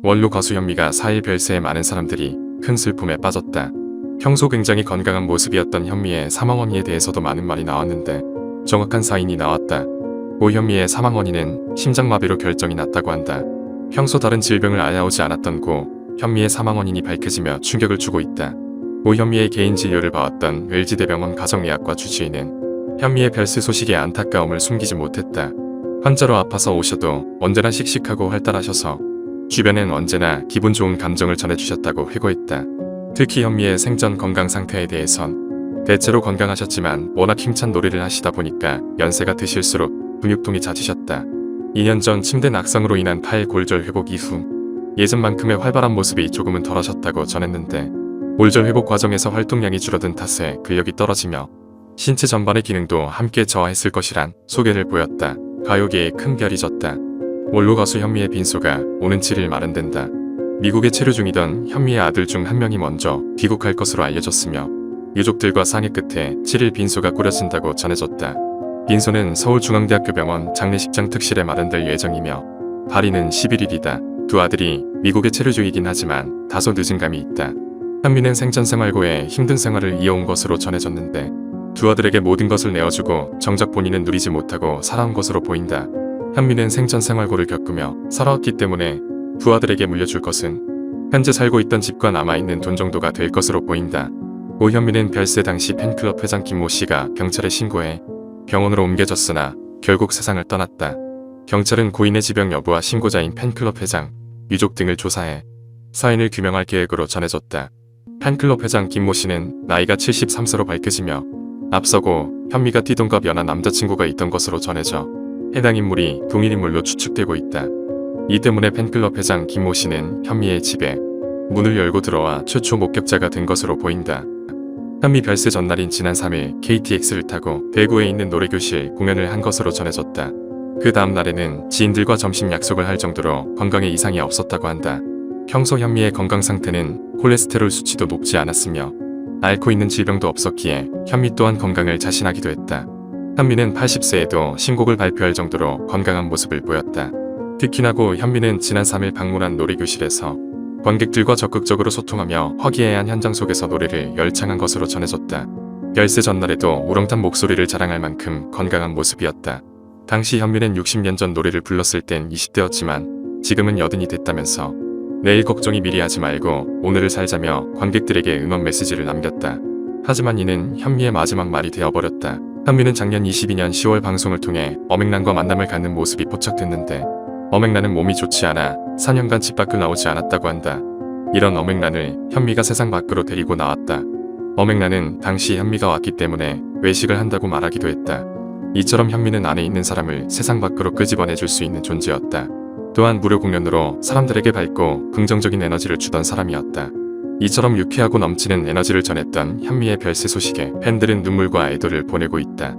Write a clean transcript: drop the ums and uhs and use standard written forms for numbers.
원로 가수 현미가 4일 별세에 많은 사람들이 큰 슬픔에 빠졌다. 평소 굉장히 건강한 모습이었던 현미의 사망 원인에 대해서도 많은 말이 나왔는데 정확한 사인이 나왔다. 오 현미의 사망 원인은 심장마비로 결정이 났다고 한다. 평소 다른 질병을 앓아오지 않았던 고 현미의 사망 원인이 밝혀지며 충격을 주고 있다. 오 현미의 개인 진료를 봐왔던 웰지대병원 가정의학과 주치의는 현미의 별세 소식에 안타까움을 숨기지 못했다. 환자로 아파서 오셔도 언제나 씩씩하고 활달하셔서 주변엔 언제나 기분 좋은 감정을 전해주셨다고 회고했다. 특히 현미의 생전 건강 상태에 대해선 대체로 건강하셨지만 워낙 힘찬 노래를 하시다 보니까 연세가 드실수록 근육통이 잦으셨다. 2년 전 침대 낙상으로 인한 팔 골절 회복 이후 예전만큼의 활발한 모습이 조금은 덜하셨다고 전했는데 골절 회복 과정에서 활동량이 줄어든 탓에 근력이 떨어지며 신체 전반의 기능도 함께 저하했을 것이란 소개를 보였다. 가요계에 큰 별이 졌다. 원로 가수 현미의 빈소가 오는 7일 마련된다. 미국에 체류 중이던 현미의 아들 중 한 명이 먼저 귀국할 것으로 알려졌으며 유족들과 상의 끝에 7일 빈소가 꾸려진다고 전해졌다. 빈소는 서울중앙대학교 병원 장례식장 특실에 마련될 예정이며 발인은 11일이다. 두 아들이 미국에 체류 중이긴 하지만 다소 늦은 감이 있다. 현미는 생전 생활고에 힘든 생활을 이어온 것으로 전해졌는데 두 아들에게 모든 것을 내어주고 정작 본인은 누리지 못하고 살아온 것으로 보인다. 현미는 생전 생활고를 겪으며 살아왔기 때문에 두 아들에게 물려줄 것은 현재 살고 있던 집과 남아있는 돈 정도가 될 것으로 보인다. 오 현미는 별세 당시 팬클럽 회장 김모 씨가 경찰에 신고해 병원으로 옮겨졌으나 결국 세상을 떠났다. 경찰은 고인의 지병 여부와 신고자인 팬클럽 회장, 유족 등을 조사해 사인을 규명할 계획으로 전해졌다. 팬클럽 회장 김모 씨는 나이가 73세로 밝혀지며 앞서고 현미가 띠동갑 연하 남자친구가 있던 것으로 전해져 해당 인물이 동일인물로 추측되고 있다. 이 때문에 팬클럽 회장 김모 씨는 현미의 집에 문을 열고 들어와 최초 목격자가 된 것으로 보인다. 현미 별세 전날인 지난 3일 KTX를 타고 대구에 있는 노래교실 공연을 한 것으로 전해졌다. 그 다음 날에는 지인들과 점심 약속을 할 정도로 건강에 이상이 없었다고 한다. 평소 현미의 건강 상태는 콜레스테롤 수치도 높지 않았으며 앓고 있는 질병도 없었기에 현미 또한 건강을 자신하기도 했다. 현미는 80세에도 신곡을 발표할 정도로 건강한 모습을 보였다. 특히나 고 현미는 지난 3일 방문한 노래교실에서 관객들과 적극적으로 소통하며 화기애애한 현장 속에서 노래를 열창한 것으로 전해졌다. 별세 전날에도 우렁찬 목소리를 자랑할 만큼 건강한 모습이었다. 당시 현미는 60년 전 노래를 불렀을 땐 20대였지만 지금은 80이 됐다면서 내일 걱정이 미리 하지 말고 오늘을 살자며 관객들에게 응원 메시지를 남겼다. 하지만 이는 현미의 마지막 말이 되어버렸다. 현미는 작년 22년 10월 방송을 통해 엄앵란과 만남을 갖는 모습이 포착됐는데 엄앵란은 몸이 좋지 않아 4년간 집 밖을 나오지 않았다고 한다. 이런 엄앵란을 현미가 세상 밖으로 데리고 나왔다. 엄앵란은 당시 현미가 왔기 때문에 외식을 한다고 말하기도 했다. 이처럼 현미는 안에 있는 사람을 세상 밖으로 끄집어내줄 수 있는 존재였다. 또한 무료 공연으로 사람들에게 밝고 긍정적인 에너지를 주던 사람이었다. 이처럼 유쾌하고 넘치는 에너지를 전했던 현미의 별세 소식에 팬들은 눈물과 애도를 보내고 있다.